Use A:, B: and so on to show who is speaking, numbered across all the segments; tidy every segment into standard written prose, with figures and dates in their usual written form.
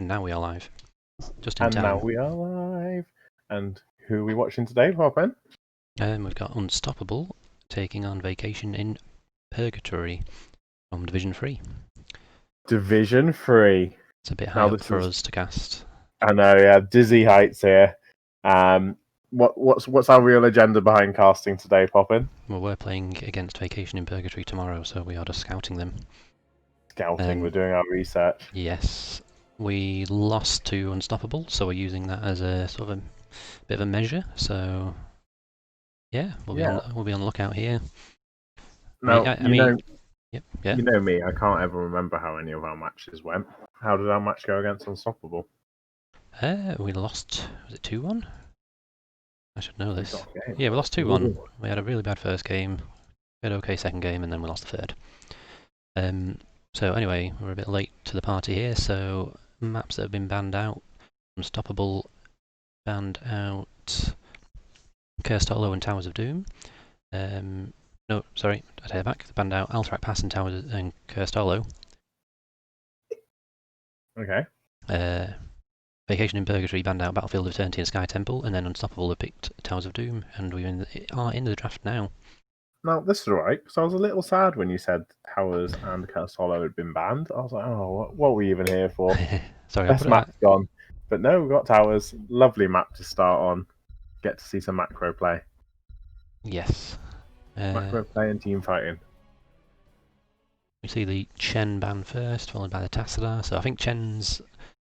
A: And now we are live. Just in
B: And
A: time.
B: now we are live. And who are we watching today, Robin?
A: We've got Unstoppable taking on Vacation in Purgatory from Division 3.
B: Division 3.
A: It's a bit high up for us to cast.
B: I know, yeah, dizzy heights here. What's our real agenda behind casting today, Poppin?
A: Well, we're playing against Vacation in Purgatory tomorrow, so we are just scouting them.
B: Scouting, we're doing our research.
A: Yes. We lost to Unstoppable, so we're using that as a sort of a bit of a measure. So, yeah, we'll be on the lookout here.
B: Now,
A: Yeah.
B: You know me, I can't ever remember how any of our matches went. How did our match go against Unstoppable?
A: We lost, was it 2-1? I should know this.
B: Yeah,
A: we lost 2-1. We had a really bad first game, we had an okay second game, and then we lost the third. So anyway, we're a bit late to the party here, so maps that have been banned out. Unstoppable banned out Cursed Hollow and Towers of Doom. No, sorry, I take it back. They banned out Alterac Pass and Towers and Cursed Hollow.
B: Okay.
A: Vacation in Purgatory banned out Battlefield of Eternity and Sky Temple, and then Unstoppable have picked Towers of Doom, and we are in the draft now.
B: Now, this is alright, because I was a little sad when you said Towers and Cursed Hollow had been banned. I was like, oh, what were we even here for?
A: Sorry,
B: Best map's gone. But no, we've got Towers. Lovely map to start on. Get to see some macro play.
A: Yes.
B: Macro play and team fighting.
A: We see the Chen ban first, followed by the Tassadar. So I think Chen's a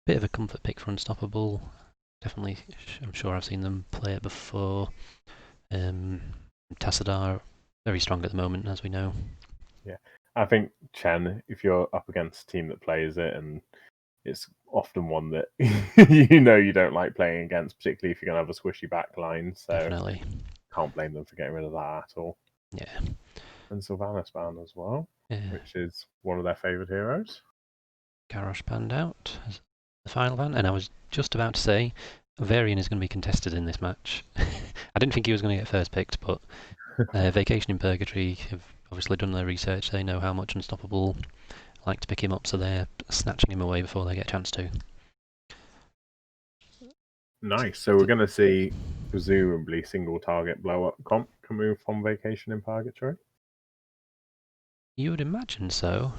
A: bit of a comfort pick for Unstoppable. Definitely, I'm sure I've seen them play it before. Tassadar, very strong at the moment, as we know.
B: Yeah, I think Chen, if you're up against a team that plays it, and it's often one that you don't like playing against, particularly if you're going to have a squishy back line. So
A: definitely.
B: Can't blame them for getting rid of that at all.
A: Yeah.
B: And Sylvanas banned as well,
A: yeah.
B: which is one of their favourite heroes.
A: Garrosh banned out as the final ban, and I was just about to say Varian is going to be contested in this match. I didn't think he was going to get first picked, but Vacation in Purgatory have obviously done their research. They know how much Unstoppable like to pick him up, so they're snatching him away before they get a chance to.
B: Nice. So we're going to see presumably single target blow up comp coming from Vacation in Purgatory.
A: You would imagine so.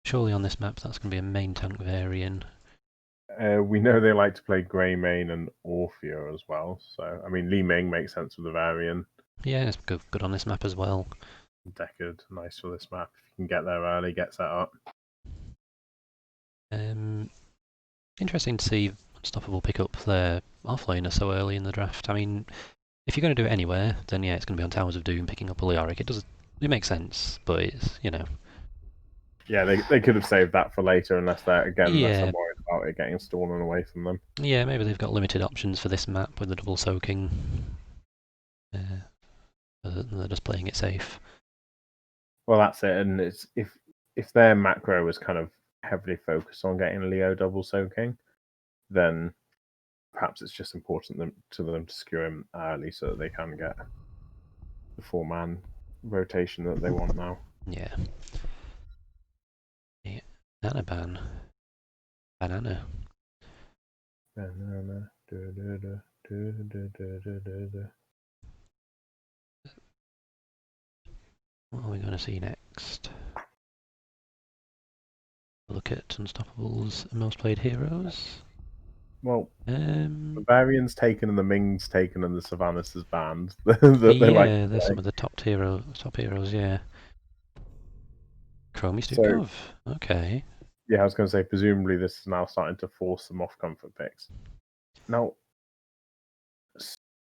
A: Surely on this map that's going to be a main tank Varian.
B: We know they like to play Greymane and Orphea as well. So I mean, Li Ming makes sense with the Varian.
A: Yeah, it's good on this map as well.
B: Deckard, nice for this map. If you can get there early, get set up.
A: Interesting to see Unstoppable pick up their offlaner so early in the draft. I mean, if you're going to do it anywhere, then yeah, it's going to be on Towers of Doom picking up a Leoric. It makes sense, but it's,
B: Yeah, they could have saved that for later unless they're worried about it getting stolen away from them.
A: Yeah, maybe they've got limited options for this map with the double soaking. They're just playing it safe.
B: Well, that's it. And it's if their macro was kind of heavily focused on getting Leo double soaking, then perhaps it's just important to them to secure him early so that they can get the 4-man rotation that they want now.
A: Yeah. Banana ban. Banana.
B: Banana.
A: What are we going to see next? Look at Unstoppable's most played heroes.
B: Well, the Varian's taken and the Ming's taken and the Sylvanas is banned.
A: They're some of the top heroes, yeah. Chromie Stukov, okay.
B: Yeah, I was going to say, presumably this is now starting to force them off comfort picks. Now,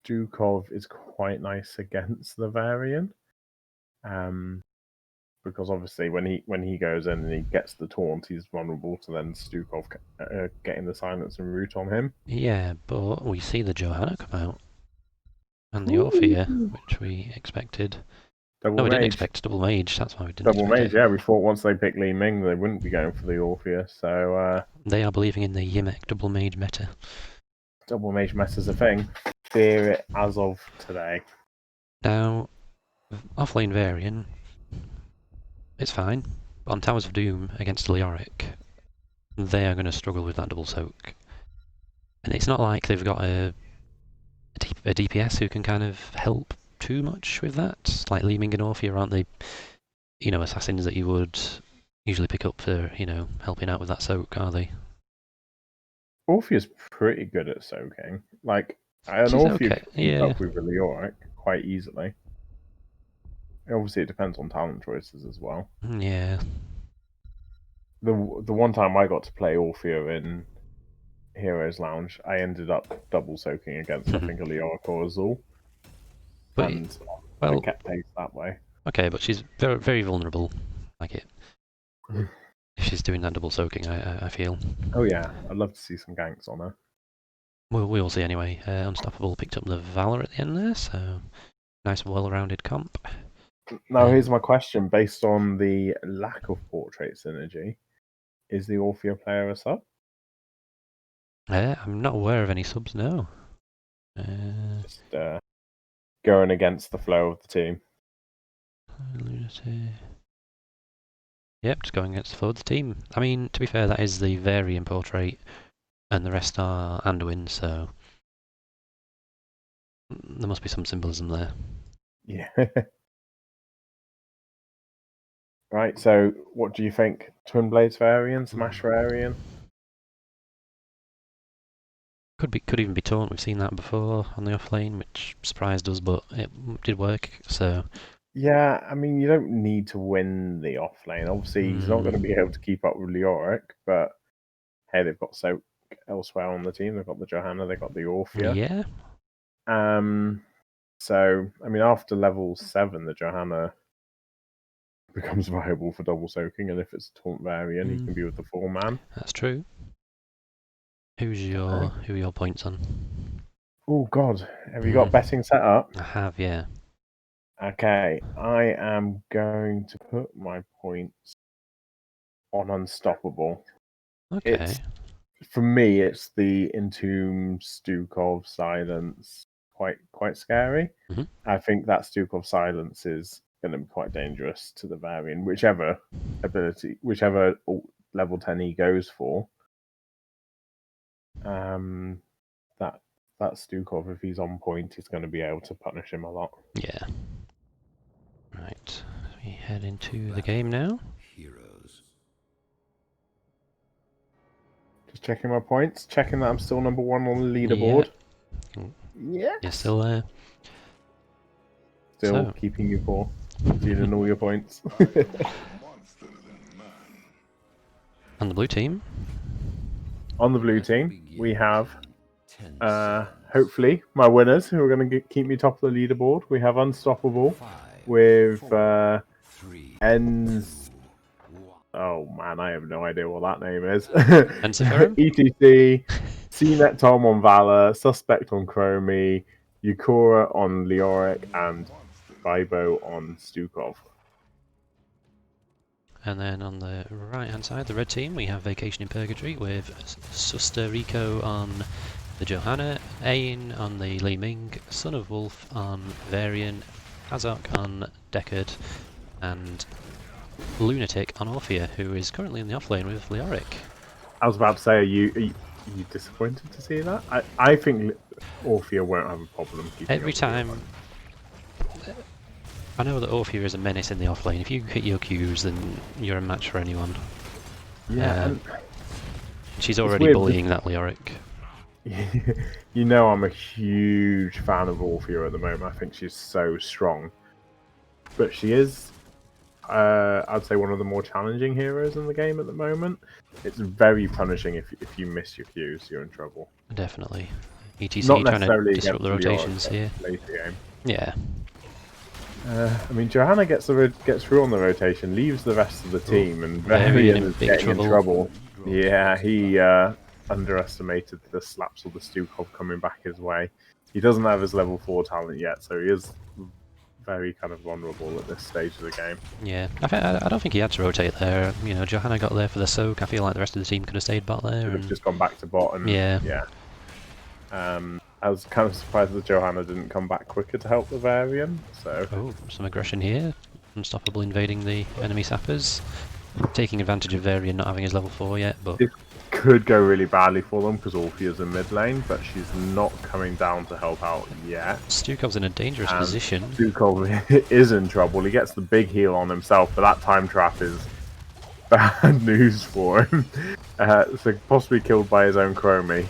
B: Stukov is quite nice against the Varian. Because obviously when he goes in and he gets the taunt, he's vulnerable to then Stukov getting the silence and root on him.
A: Yeah, but we see the Johanna come out. And the Orphea, which we expected. We didn't expect double mage, that's why we didn't
B: Double mage, yeah, we thought once they picked Li Ming they wouldn't be going for the Orphea, so...
A: They are believing in the Yimek double mage meta.
B: Double mage meta's a thing. Fear it as of today.
A: Now, offlane Varian, it's fine. On Towers of Doom against Leoric, they are going to struggle with that double soak. And it's not like they've got a DPS who can kind of help too much with that. Like Leeming and Orphea aren't the, assassins that you would usually pick up for, helping out with that soak, are they?
B: Orphea's pretty good at soaking. Like, an
A: She's
B: Orphea
A: okay,
B: could keep
A: yeah.
B: up with a Leoric quite easily. Obviously, it depends on talent choices as well.
A: Yeah.
B: The one time I got to play Orphea in Heroes Lounge, I ended up double soaking against, I think, a Leoric or a Zul.
A: But,
B: And I
A: well,
B: kept pace that way.
A: okay, but she's very, very vulnerable. Like it. If she's doing that double soaking, I feel.
B: Oh yeah, I'd love to see some ganks on her.
A: Well, we will see anyway. Unstoppable picked up the Valor at the end there, so nice well-rounded comp.
B: Now, here's my question. Based on the lack of portrait synergy, is the Orphea player a sub?
A: I'm not aware of any subs, no.
B: Just going against the flow of the team.
A: Yep, just going against the flow of the team. I mean, to be fair, that is the Varian portrait, and the rest are Anduin, so there must be some symbolism there.
B: Yeah. Right, so what do you think? Twin Blades Varian, Smash Varian?
A: Could even be taunt. We've seen that before on the offlane, which surprised us, but it did work. So
B: Yeah, I mean, you don't need to win the offlane. Obviously, he's not going to be able to keep up with Leoric, but hey, they've got Soak elsewhere on the team. They've got the Johanna, they've got the Orphea.
A: yeah.
B: So I mean, after level 7, the Johanna becomes viable for double soaking, and if it's a taunt variant, he can be with the 4-man.
A: That's true. Who are your points on?
B: Oh God, have you got betting set up?
A: I have, yeah.
B: Okay, I am going to put my points on Unstoppable.
A: Okay.
B: For me, it's the Entomb Stukov Silence. Quite scary.
A: Mm-hmm.
B: I think that Stukov Silence is going to be quite dangerous to the variant, whichever level 10 he goes for. That Stukov, if he's on point, is going to be able to punish him a lot.
A: Yeah. Right. We head into the game now.
C: Heroes.
B: Just checking my points, checking that I'm still number 1 on the leaderboard.
A: Yeah. You're still there.
B: Still keeping you poor, dealing all your points.
A: On the blue team?
B: On the blue team, we have hopefully my winners who are going to keep me top of the leaderboard. We have Unstoppable with Ends. Oh man, I have no idea what that name is. ETC, CNET Tom on Valor, Suspect on Chromie, Yukora on Leoric, and Bibo on Stukov.
A: And then on the right-hand side, the red team, we have Vacation in Purgatory with Suster Rico on the Johanna, Ain on the Li Ming, Son of Wolf on Varian, Azok on Deckard, and Lunatic on Orphea, who is currently in the offlane with Leoric.
B: I was about to say, are you disappointed to see that? I think Orphea won't have a problem keeping
A: Every time... I know that Orphea is a menace in the offlane. If you hit your Qs, then you're a match for anyone.
B: Yeah.
A: She's already bullying that Leoric.
B: You know I'm a huge fan of Orphea at the moment. I think she's so strong. But she is, I'd say, one of the more challenging heroes in the game at the moment. It's very punishing if you miss your Qs, you're in trouble.
A: Definitely. ETC trying to disrupt the rotations here.
B: Later game.
A: Yeah.
B: I mean, Johanna gets through on the rotation, leaves the rest of the team, and Varian is getting in trouble. Yeah, he underestimated the slaps of the Stukov coming back his way. He doesn't have his level 4 talent yet, so he is very kind of vulnerable at this stage of the game.
A: Yeah, I don't think he had to rotate there. You know, Johanna got there for the soak. I feel like the rest of the team could have stayed bot there.
B: Could have just gone back to bot. And, yeah. I was kind of surprised that Johanna didn't come back quicker to help the Varian. So
A: some aggression here. Unstoppable invading the enemy sappers. taking advantage of Varian not having his level 4 yet, but
B: This could go really badly for them because Orphea's in mid lane, but she's not coming down to help out yet.
A: Stukov's in a dangerous
B: And
A: position.
B: Stukov is in trouble. He gets the big heal on himself, but that time trap is bad news for him. So possibly killed by his own Chromie.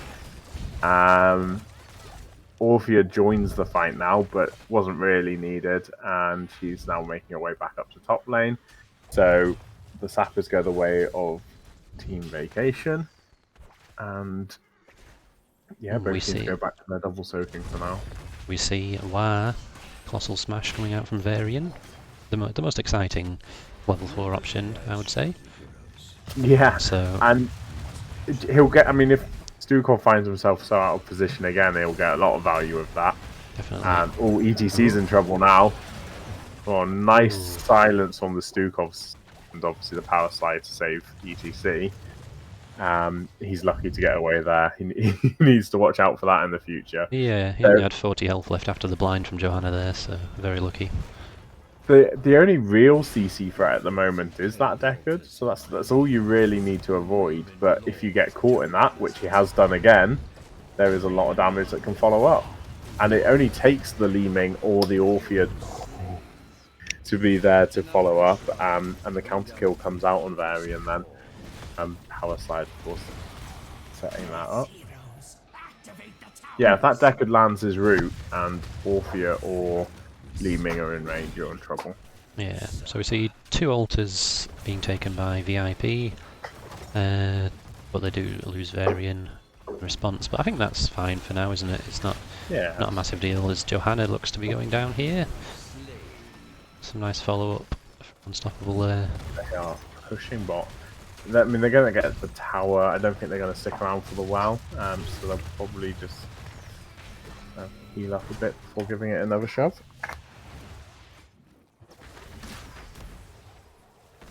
B: Orphea joins the fight now, but wasn't really needed, and she's now making her way back up to top lane. So the Sappers go the way of Team Vacation, and yeah,
A: We
B: both teams
A: see
B: go back to their double soaking for now.
A: we see Wa Colossal Smash coming out from Varian, the most exciting level 4 option, I would say.
B: Yeah,
A: So
B: and he'll get. I mean, if Stukov finds himself so out of position again, he'll get a lot of value of that.
A: definitely.
B: And ETC's in trouble now. Oh, nice
A: Ooh.
B: silence on the Stukovs, and obviously the power slide to save ETC. He's lucky to get away there. He needs to watch out for that in the future.
A: Yeah, he only had 40 health left after the blind from Johanna there, so very lucky.
B: The only real CC threat at the moment is that Deckard, so that's all you really need to avoid. But if you get caught in that, which he has done again, there is a lot of damage that can follow up. And it only takes the Leeming or the Orphea to be there to follow up, and the counter kill comes out on Varian then. Power slide, of course, setting that up. Yeah, if that Deckard lands his route and Orphea or Leeming are in range, you're in trouble.
A: Yeah, so we see 2 altars being taken by VIP, but they do lose Varian in response. But I think that's fine for now, isn't it? It's not a massive deal, as Johanna looks to be going down here. Some nice follow-up from Unstoppable there.
B: They are pushing bot. I mean, they're going to get the tower. I don't think they're going to stick around for the WoW, so they'll probably just heal up a bit before giving it another shove.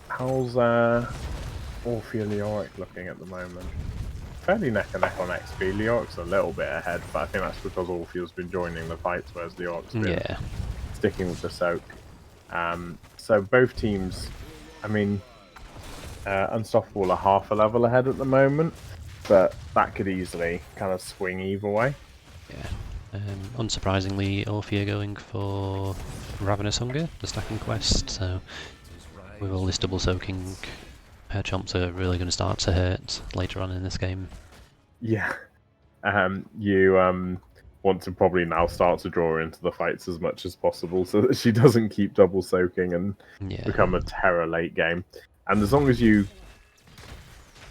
B: How's Orphea Leoric looking at the moment? Fairly neck and neck on XP. Leoric's a little bit ahead, but I think that's because Orphea's been joining the fights, whereas Leoric's been sticking with the soak. So both teams, I mean, Unstoppable are half a level ahead at the moment, but that could easily kind of swing either way.
A: Yeah. Unsurprisingly, Orphea going for Ravenous Hunger, the stacking quest, so with all this double soaking, her chomps are really going to start to hurt later on in this game.
B: Yeah. You want to probably now start to draw her into the fights as much as possible so that she doesn't keep double soaking and become a terror late game. And as long as you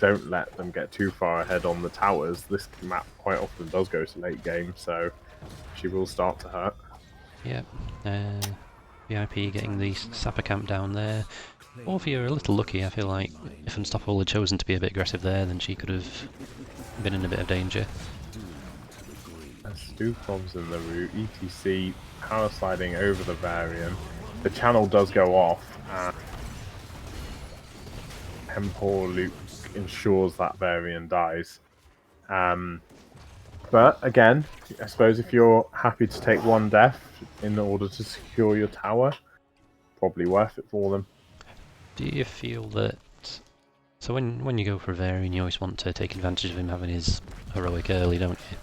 B: don't let them get too far ahead on the towers, this map quite often does go to late game, so she will start to hurt.
A: Yep. VIP getting the Sapper camp down there. Orphea are a little lucky, I feel like. If Unstoppable had chosen to be a bit aggressive there, then she could have been in a bit of danger.
B: Stukov's in the route, ETC power sliding over the Varian. The channel does go off, and poor Luke ensures that Varian dies. But again, I suppose if you're happy to take one death in order to secure your tower, probably worth it for them.
A: Do you feel that... So when you go for a Varian, you always want to take advantage of him having his heroic early, don't you?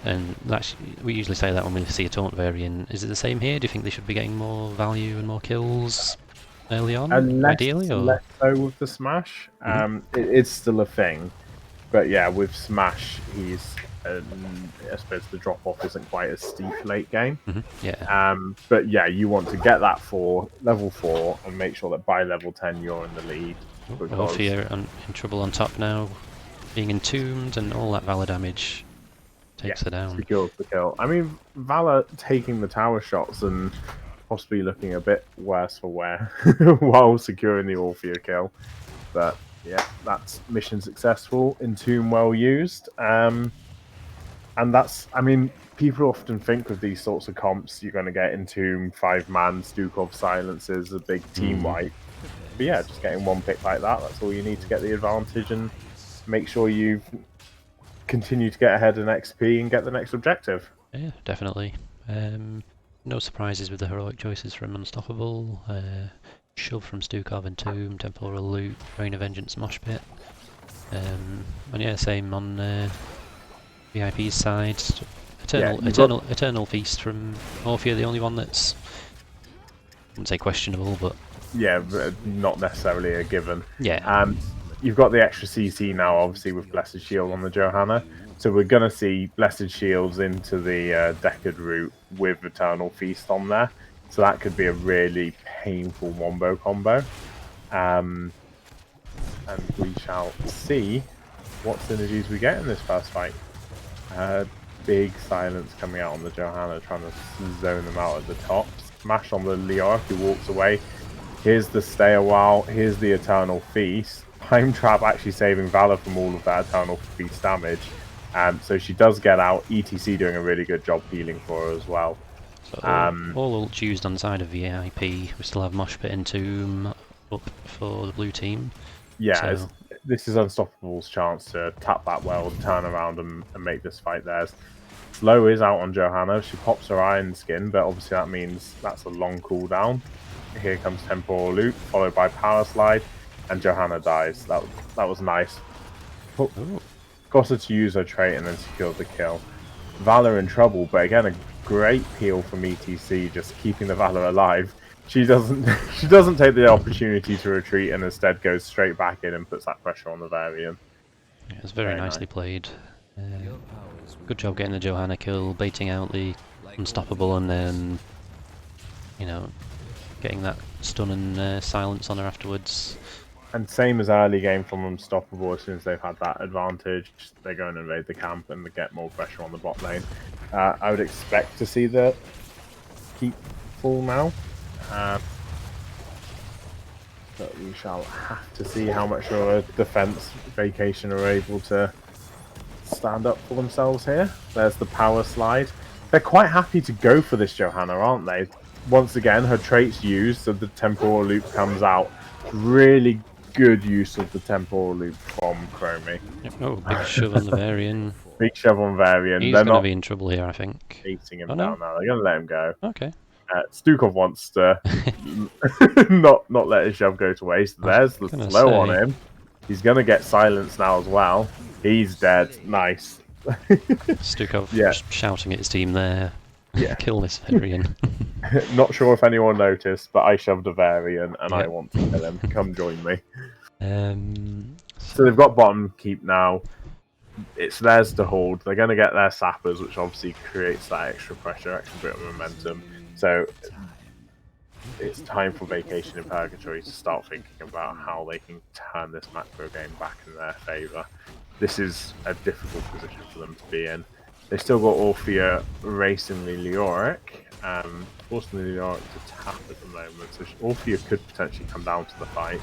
A: And that's, we usually say that when we see a taunt Varian. Is it the same here? Do you think they should be getting more value and more kills early on, ideally? Or?
B: Less so with the Smash. It's still a thing. But yeah, with Smash, he's... I suppose the drop-off isn't quite as steep late game.
A: Yeah.
B: But yeah, you want to get that for level 4 and make sure that by level 10 you're in the lead.
A: Orphea in trouble on top now, being entombed and all that Valor damage takes her down.
B: Secures the kill. I mean, Valor taking the tower shots and possibly looking a bit worse for wear while securing the Orphea kill. But yeah, that's mission successful. Entomb well used. And that's, I mean, people often think with these sorts of comps, you're going to get Entomb, 5-man, Stukov silences, a big team wipe. But yeah, just getting one pick like that, that's all you need to get the advantage and make sure you continue to get ahead in XP and get the next objective.
A: Yeah, definitely. No surprises with the heroic choices from Unstoppable. shove from Stukov and Tomb, Temporal Loop, Rain of Vengeance, Mosh Pit. And yeah, same on VIP's side.
B: Yeah, you've got
A: Eternal Feast from Orphea, the only one that's, I wouldn't say questionable, but
B: not necessarily a given.
A: yeah.
B: You've got the extra CC now, obviously with Blessed Shield on the Johanna, so we're gonna see Blessed Shields into the Decad route with Eternal Feast on there. So that could be a really painful wombo combo. And we shall see what synergies we get in this first fight. Big silence coming out on the Johanna, trying to zone them out at the top. Smash on the Leoric, who walks away. Here's the stay a while. Here's the Eternal Feast. Time Trap actually saving Valor from all of that Eternal Feast damage. So she does get out. ETC doing a really good job healing for her as well.
A: So all ults used on the side of VIP. We still have Mosh Pit and Tomb up for the blue team.
B: Yeah,
A: So
B: this is Unstoppable's chance to tap that well, turn around and make this fight theirs. Slow is out on Johanna. She pops her Iron Skin, but obviously that means that's a long cooldown. Here comes Temporal Loop, followed by Power Slide, and Johanna dies. That was nice. Got her to use her trait and then secured the kill. Valor in trouble, but again a great peel from ETC, just keeping the Valor alive. She doesn't take the opportunity to retreat and instead goes straight back in and puts that pressure on the Varian.
A: yeah, it's very nicely played. Good job getting the Johanna kill, baiting out the Unstoppable, and then, you know, getting that stun and silence on her afterwards.
B: And same as early game from Unstoppable, as soon as they've had that advantage, they go and invade the camp and they get more pressure on the bot lane. I would expect to see the keep full now. But we shall have to see how much of a defense Vacation are able to stand up for themselves here. There's the power slide. They're quite happy to go for this Johanna, aren't they? Once again, her trait's used, so the temporal loop comes out. Really good use of the temporal loop from Chromie.
A: Oh, big shove on the Varian.
B: Big shove on Varian.
A: He's
B: They're
A: going to
B: not
A: be in trouble here, I think.
B: beating him down now. They're going to let him go.
A: Okay.
B: Stukov wants to not let his shove go to waste. There's the slow on him. He's going to get silence now as well. He's dead. Nice.
A: Stukov just shouting at his team there.
B: Yeah.
A: Kill this Varian.
B: Not sure if anyone noticed, but I shoved a Varian and I want to kill him. Come join me. So they've got bottom keep now. It's theirs to hold. They're going to get their sappers, which obviously creates that extra pressure, extra bit of momentum. So it's time for Vacation in Purgatory to start thinking about how they can turn this macro game back in their favour. This is a difficult position for them to be in. They've still got Orphea racing the Leoric, forcing the Leoric to tap at the moment, so Orphea could potentially come down to the fight.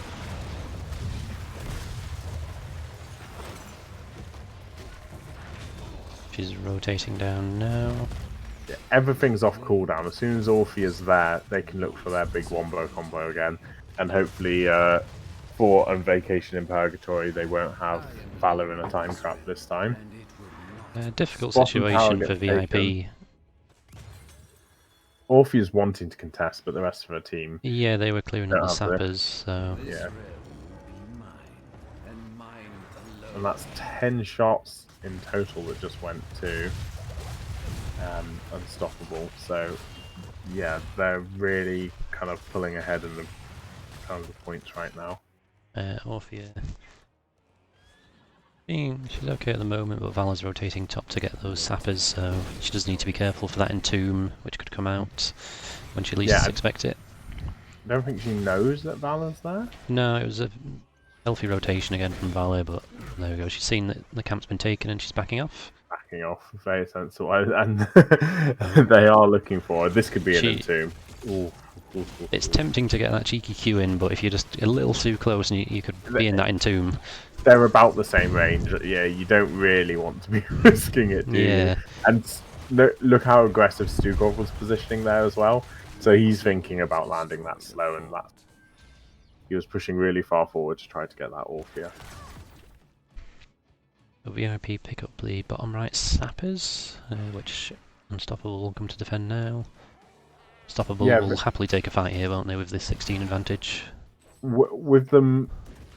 A: She's rotating down now.
B: Yeah, everything's off cooldown. As soon as Orphea's there, they can look for their big wombo combo again, and hopefully for Vacation in Purgatory they won't have Valor in a time trap this time.
A: Difficult situation for VIP.
B: Orphea's wanting to contest, but the rest of her team...
A: Yeah, they were clearing up the sappers, so...
B: Yeah. And that's 10 shots in total that just went to Unstoppable. So, yeah, they're really kind of pulling ahead in the points right now.
A: Orphea... She's okay at the moment, but Valor's rotating top to get those sappers, so she does need to be careful for that Entomb, which could come out when she least expect it.
B: I don't think she knows that Valor's there?
A: No, it was a healthy rotation again from Valor, but there we go. She's seen that the camp's been taken and she's backing off.
B: Backing off, very sensible. And they are looking for her. This could be an Entomb. Ooh.
A: It's tempting to get that cheeky Q in, but if you're just a little too close and you could be in that Entomb.
B: They're about the same range. Yeah, you don't really want to be risking it, do you? And look how aggressive Stukov was positioning there as well. So he's thinking about landing that slow, and that he was pushing really far forward to try to get that Orphea.
A: The VIP pick up the bottom right sappers, which Unstoppable will come to defend now. Unstoppable
B: Yeah,
A: will happily take a fight here, won't they, with this 16 advantage?
B: with them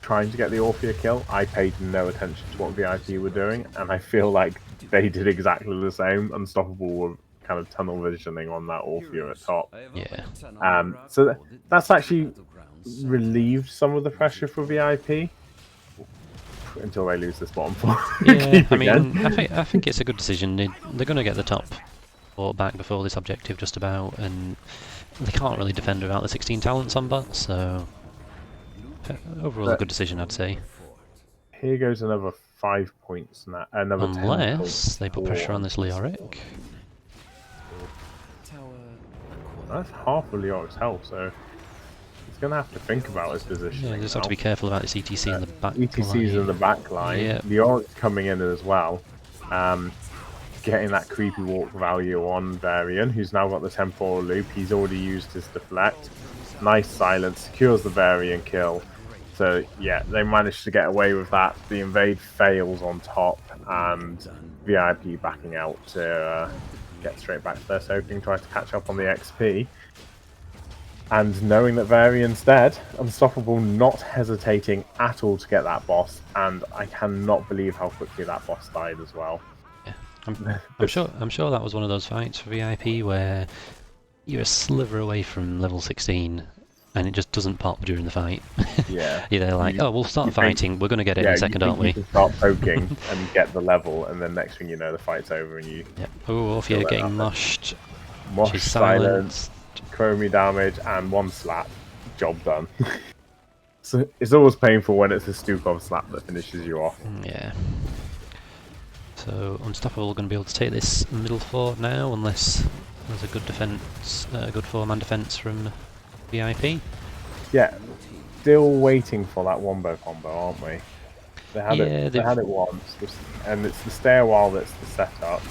B: trying to get the Orphea kill, I paid no attention to what VIP were doing, and I feel like they did exactly the same. Unstoppable were kind of tunnel visioning on that Orphea at top.
A: Yeah.
B: So that's actually relieved some of the pressure for VIP until they lose this bottom four.
A: Yeah, I
B: again.
A: mean, I think it's a good decision. They're going to get the top 4 back before this objective, just about, and they can't really defend without the 16 talents on bot, so overall a
B: But
A: good decision, I'd say.
B: here goes another 5 points now, another 10
A: Unless
B: points.
A: they put pressure on this Leoric.
B: That's half of Leoric's health, so he's going to have to think about his positioning.
A: Yeah, just
B: now.
A: have to be careful about this ETC in the back
B: ETC's
A: line.
B: in the back line.
A: Yeah.
B: Leoric's coming in as well. Getting that creepy walk value on Varian, who's now got the temporal loop. He's already used his deflect. Nice silence, secures the Varian kill. So yeah, they managed to get away with that. The invade fails on top, and VIP backing out to get straight back to their soaking, trying to catch up on the XP. And knowing that Varian's dead, Unstoppable not hesitating at all to get that boss, and I cannot believe how quickly that boss died as well.
A: Yeah. I'm sure that was one of those fights for VIP where you're a sliver away from level 16 and it just doesn't pop during the fight.
B: Yeah.
A: You're there like, oh, we'll start fighting, we're going to get it in a second, aren't we?
B: You can start poking and get the level, and then next thing you know, the fight's over and you...
A: Yep. Oh, Orphea getting moshed.
B: Mosh,
A: She's
B: silence,
A: silenced.
B: chromie damage, and one slap. Job done. So it's always painful when it's a Stukov slap that finishes you off.
A: Yeah. So Unstoppable are going to be able to take this middle fort now, unless there's a good defense, a good 4-man defense from VIP.
B: Yeah, still waiting for that wombo combo, aren't we? They had it once, and it's the stairwell that's the setup.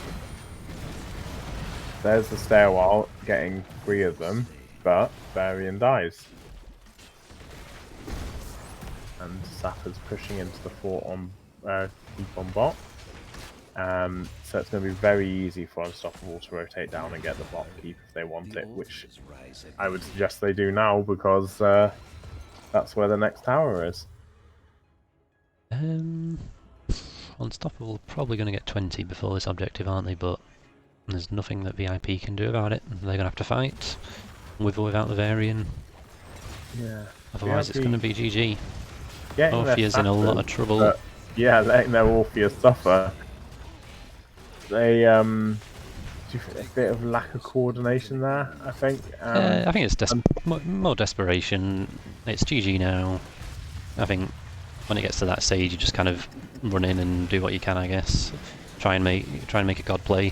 B: There's the stairwell, getting 3 of them, but Varian dies. And Sapphire's pushing into the fort on keep on bot. So it's going to be very easy for Unstoppable to rotate down and get the bot keep if they want it, which I would suggest they do now, because that's where the next tower is.
A: Unstoppable are probably going to get 20 before this objective, aren't they? But there's nothing that VIP can do about it. They're going to have to fight, with or without the Varian.
B: Yeah.
A: Otherwise it's going to be GG.
B: Yeah,
A: Orphea's in a lot of trouble.
B: But, yeah, letting their Orphea suffer. They do you think a bit of lack of coordination there, I think.
A: I think it's more desperation. It's GG now. I think when it gets to that stage, you just kind of run in and do what you can, I guess. Try and make a god play.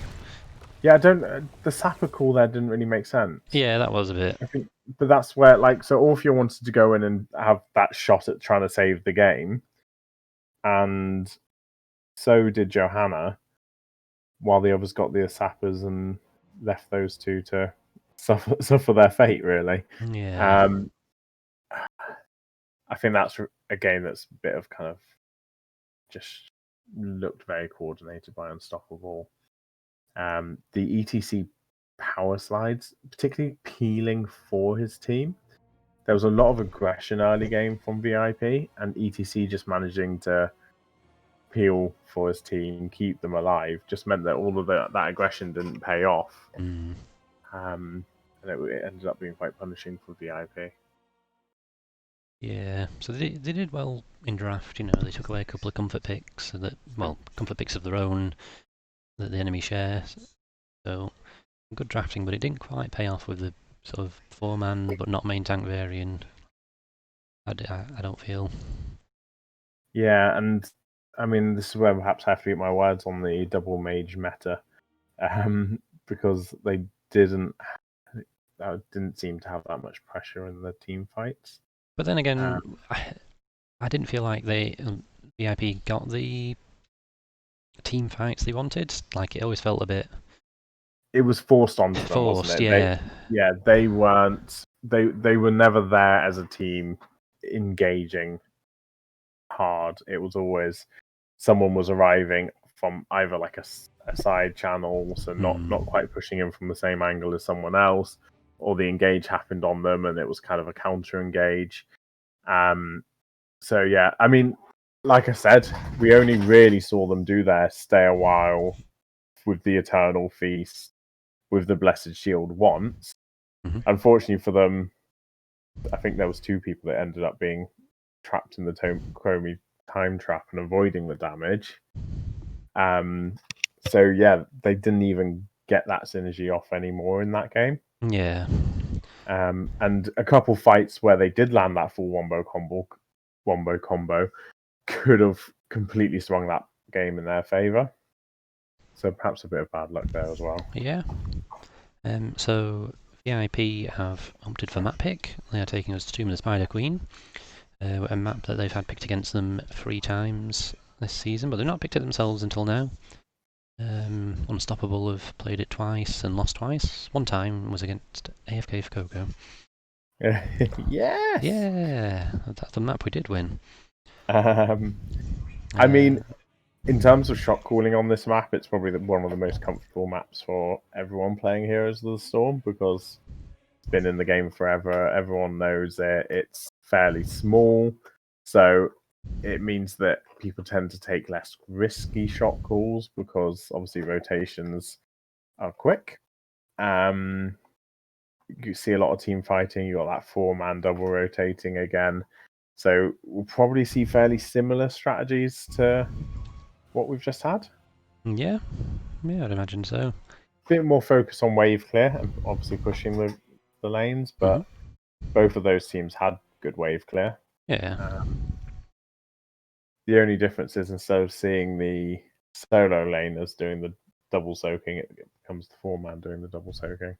B: Yeah, the Sapper call there didn't really make sense.
A: Yeah, that was a bit.
B: I think, but that's where, like, so Orphea wanted to go in and have that shot at trying to save the game, and so did Johanna, while the others got the Sappers and left those two to suffer their fate, really.
A: Yeah.
B: I think that's a game that's a bit of kind of just looked very coordinated by Unstoppable. The ETC power slides, particularly peeling for his team. There was a lot of aggression early game from VIP, and ETC just managing to peel for his team, keep them alive, just meant that all of that aggression didn't pay off. And it ended up being quite punishing for VIP.
A: Yeah, so they did well in draft, you know, they took away a couple of comfort picks, comfort picks of their own that the enemy shares. So, good drafting, but it didn't quite pay off with the sort of 4-man but not main tank variant. I don't feel.
B: Yeah, and I mean, this is where perhaps I have to eat my words on the double mage meta, because they didn't seem to have that much pressure in the team fights.
A: But then again, I didn't feel like VIP got the team fights they wanted. Like, it always felt a bit.
B: It was forced onto them,
A: forced,
B: wasn't it?
A: yeah.
B: They weren't. They were never there as a team, engaging hard. It was always someone was arriving from either like a side channel, so not quite pushing in from the same angle as someone else, or the engage happened on them, and it was kind of a counter engage. So yeah, I mean, like I said, we only really saw them do their stay a while with the Eternal Feast, with the Blessed Shield once.
A: Mm-hmm.
B: Unfortunately for them, I think there was 2 people that ended up being trapped in the Chromie time trap and avoiding the damage. So yeah, they didn't even get that synergy off anymore in that game.
A: Yeah.
B: And a couple fights where they did land that full wombo combo could have completely swung that game in their favor. So perhaps a bit of bad luck there as well.
A: Yeah. So VIP have opted for map pick. They are taking us to Tomb of the Spider Queen, a map that they've had picked against them 3 times this season, but they've not picked it themselves until now. Unstoppable have played it twice and lost twice. One time was against AFK for Coco.
B: Yes.
A: Yeah, that's the map we did win.
B: I mean, in terms of shock cooling on this map, it's probably one of the most comfortable maps for everyone playing Heroes of the Storm because it's been in the game forever. Everyone knows it. It's fairly small, so it means that people tend to take less risky shot calls because obviously rotations are quick. You see a lot of team fighting. You got that 4-man double rotating again, so we'll probably see fairly similar strategies to what we've just had.
A: Yeah, I'd imagine so.
B: A bit more focus on wave clear and obviously pushing the lanes, but both of those teams had good wave clear.
A: Yeah.
B: The only difference is instead of seeing the solo laners doing the double soaking, it becomes the 4-man doing the double soaking.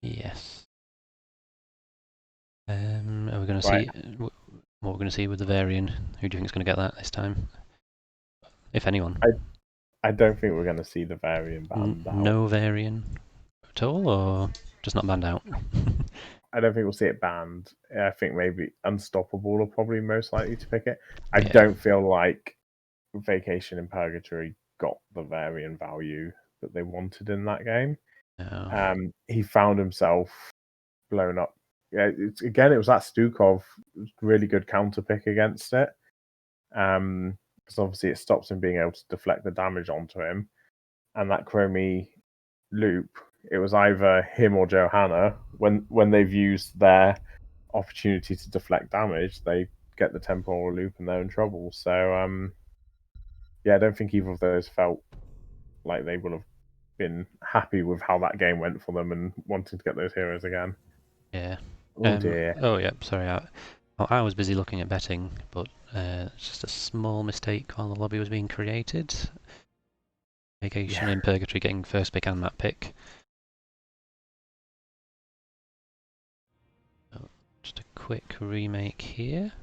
A: Yes. Are we going to
B: Right.
A: see what we're going to see with the Varian? Who do you think is going to get that this time, if anyone?
B: I don't think we're going to see the Varian banned out.
A: No Varian at all, or just not banned out?
B: I don't think we'll see it banned. I think maybe Unstoppable are probably most likely to pick it. I don't feel like Vacation in Purgatory got the Varian value that they wanted in that game.
A: No.
B: He found himself blown up. Yeah, it was that Stukov really good counter pick against it. Because obviously it stops him being able to deflect the damage onto him. And that Chromie loop, it was either him or Johanna. When they've used their opportunity to deflect damage, they get the temporal loop and they're in trouble. So yeah, I don't think either of those felt like they would have been happy with how that game went for them and wanting to get those heroes again.
A: Yeah.
B: Oh dear.
A: Oh yeah. Sorry. I was busy looking at betting, but it's just a small mistake while the lobby was being created. Vacation in Purgatory getting first pick and map pick. So just a quick remake here.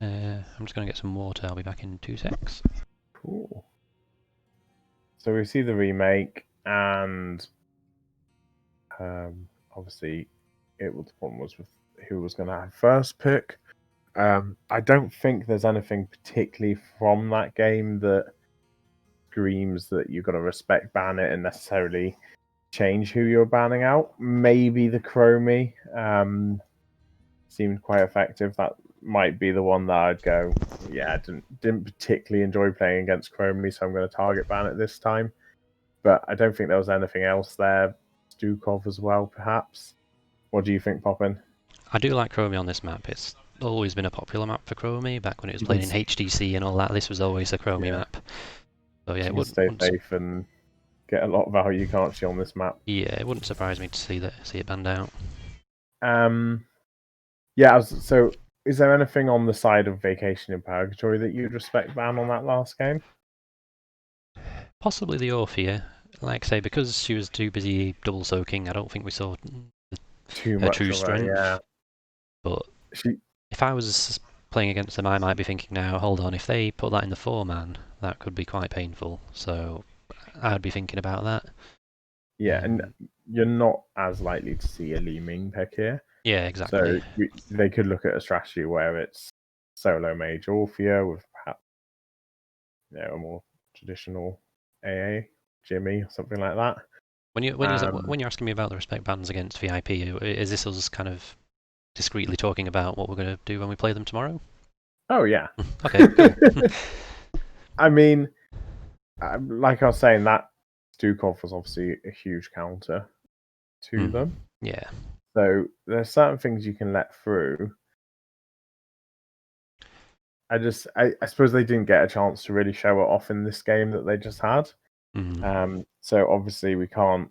A: I'm just going to get some water. I'll be back in 2 secs.
B: Cool. So we see the remake, and obviously, the problem was with who was going to have first pick. I don't think there's anything particularly from that game that screams that you've got to respect ban it and necessarily change who you're banning out. Maybe the Chromie seemed quite effective. That might be the one that I'd go, yeah, I didn't particularly enjoy playing against Chromie, so I'm going to target ban it this time. But I don't think there was anything else there. Stukov as well, perhaps. What do you think, Poppin?
A: I do like Chromie on this map. It's always been a popular map for Chromie. Back when it was played in HDC and all that, this was always a Chromie map. So yeah,
B: it would stay safe and get a lot of value, can't she, on this map?
A: Yeah, it wouldn't surprise me to see it banned out.
B: Yeah. So, is there anything on the side of Vacation in Purgatory that you'd respect ban on that last game?
A: Possibly the Orphea. Like I say, because she was too busy double soaking, I don't think we saw
B: Too
A: her
B: much
A: true
B: of
A: strength.
B: her, yeah.
A: But if I was playing against them, I might be thinking now, hold on, if they put that in the 4-man, that could be quite painful. So I'd be thinking about that.
B: Yeah, and you're not as likely to see a Li Ming pick here.
A: Yeah, exactly.
B: So they could look at a strategy where it's solo mage Orphea with perhaps a more traditional AA Jimmy or something like that.
A: When you're asking me about the respect bans against VIP, is this us kind of discreetly talking about what we're going to do when we play them tomorrow?
B: Oh yeah.
A: Okay, cool.
B: I mean, like I was saying, that Stukov was obviously a huge counter to them.
A: Yeah.
B: So there's certain things you can let through. I suppose they didn't get a chance to really show it off in this game that they just had. So obviously we can't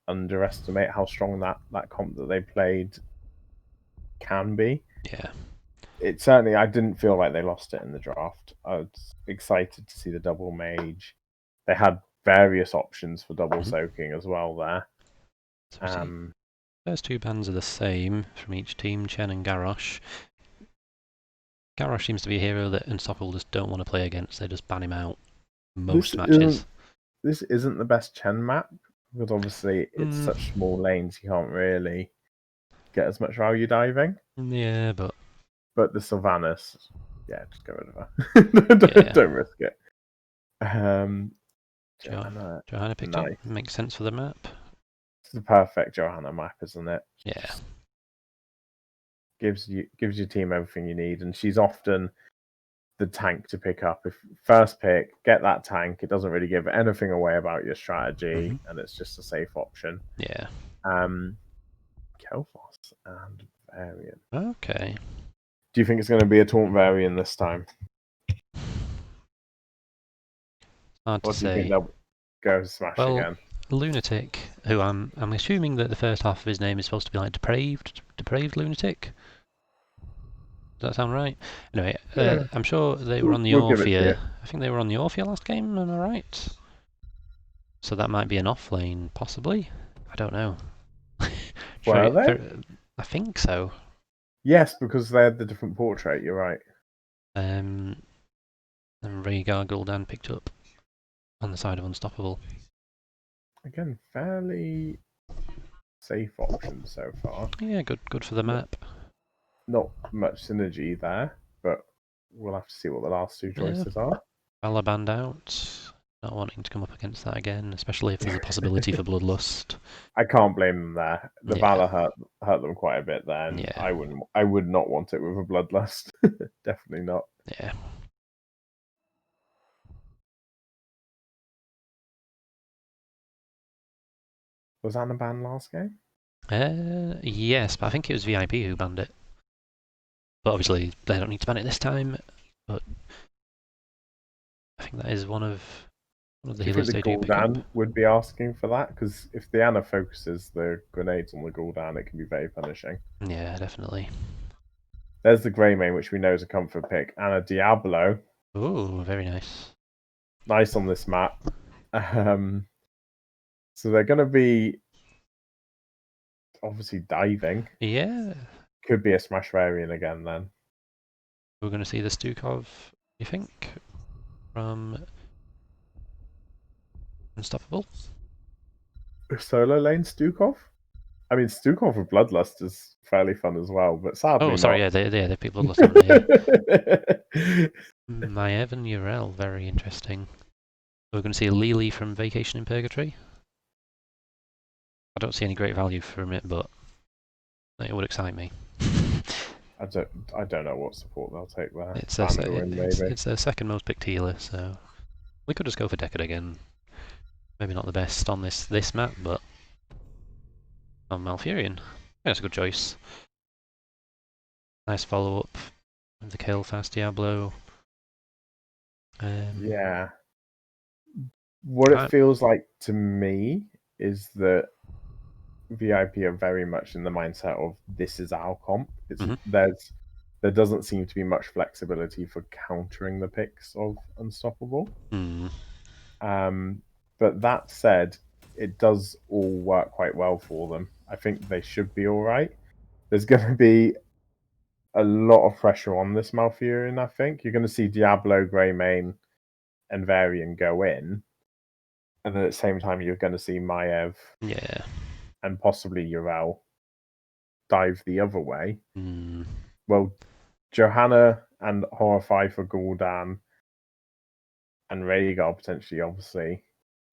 B: underestimate how strong that comp that they played can be.
A: Yeah.
B: It certainly, I didn't feel like they lost it in the draft. I was excited to see the double mage. They had various options for double soaking as well there.
A: So first two bans are the same from each team, Chen and Garrosh. Garrosh seems to be a hero that Unstoppable just don't want to play against. They just ban him out most matches.
B: This isn't the best Chen map because obviously it's such small lanes you can't really get as much value diving.
A: Yeah, but
B: the Sylvanas, yeah, just get rid of her. Don't risk it.
A: Johanna picked up. Makes sense for the map.
B: It's the perfect Johanna map, isn't it?
A: Yeah.
B: Gives your team everything you need, and she's often the tank to pick up. If first pick, get that tank. It doesn't really give anything away about your strategy, and it's just a safe option.
A: Yeah.
B: Kel'Thas and Varian.
A: Okay.
B: Do you think it's going to be a taunt Varian this time?
A: Hard to
B: say. Do you think they'll go smash again?
A: Lunatic, who I'm assuming that the first half of his name is supposed to be like depraved lunatic. Does that sound right? Anyway, yeah. I'm sure they were on the Orphea. I think they were on the Orphea last game, am I right? So that might be an off lane, possibly. I don't know.
B: Were they?
A: I think so.
B: Yes, because they had the different portrait, you're right.
A: And Rhaegar Gul'dan picked up on the side of Unstoppable.
B: Again, fairly safe option so far.
A: Yeah, good for the map.
B: Not much synergy there, but we'll have to see what the last two choices are.
A: Valor banned out. Not wanting to come up against that again, especially if there's a possibility for Bloodlust.
B: I can't blame them there. The Valor hurt them quite a bit there, and I would not want it with a Bloodlust. Definitely not.
A: Yeah.
B: Was Anna banned last game?
A: Yes, but I think it was VIP who banned it. But obviously they don't need to ban it this time. But I think that is one of the healers they do pick up.
B: Would be asking for that, because if the Anna focuses the grenades on the Gul'dan, it can be very punishing.
A: Yeah, definitely.
B: There's the Greymane, which we know is a comfort pick, and a Diablo.
A: Ooh, very nice.
B: Nice on this map. So they're going to be obviously diving.
A: Yeah.
B: Could be a Smash Varian again then.
A: We're going to see the Stukov, you think, from Unstoppable?
B: Solo lane Stukov? I mean, Stukov with Bloodlust is fairly fun as well, but sadly
A: sorry,
B: not.
A: they picked Bloodlust, haven't they? Maev and Urel, very interesting. We're going to see a Lily from Vacation in Purgatory. I don't see any great value from it, but it would excite me.
B: I don't know what support they'll take there.
A: It's their second most picked healer, so we could just go for Deckard again. Maybe not the best on this map, but on Malfurion. That's a good choice. Nice follow up of the kill fast Diablo.
B: Yeah. What it feels like to me is that VIP are very much in the mindset of this is our comp. There doesn't seem to be much flexibility for countering the picks of Unstoppable. But that said, it does all work quite well for them. I think they should be all right. There's going to be a lot of pressure on this Malfurion, I think. You're going to see Diablo, Greymane, and Varian go in. And then at the same time, you're going to see Maev and possibly Urel dive the other way. Well, Johanna and Horrify for Gul'dan and Rhaegar potentially, obviously.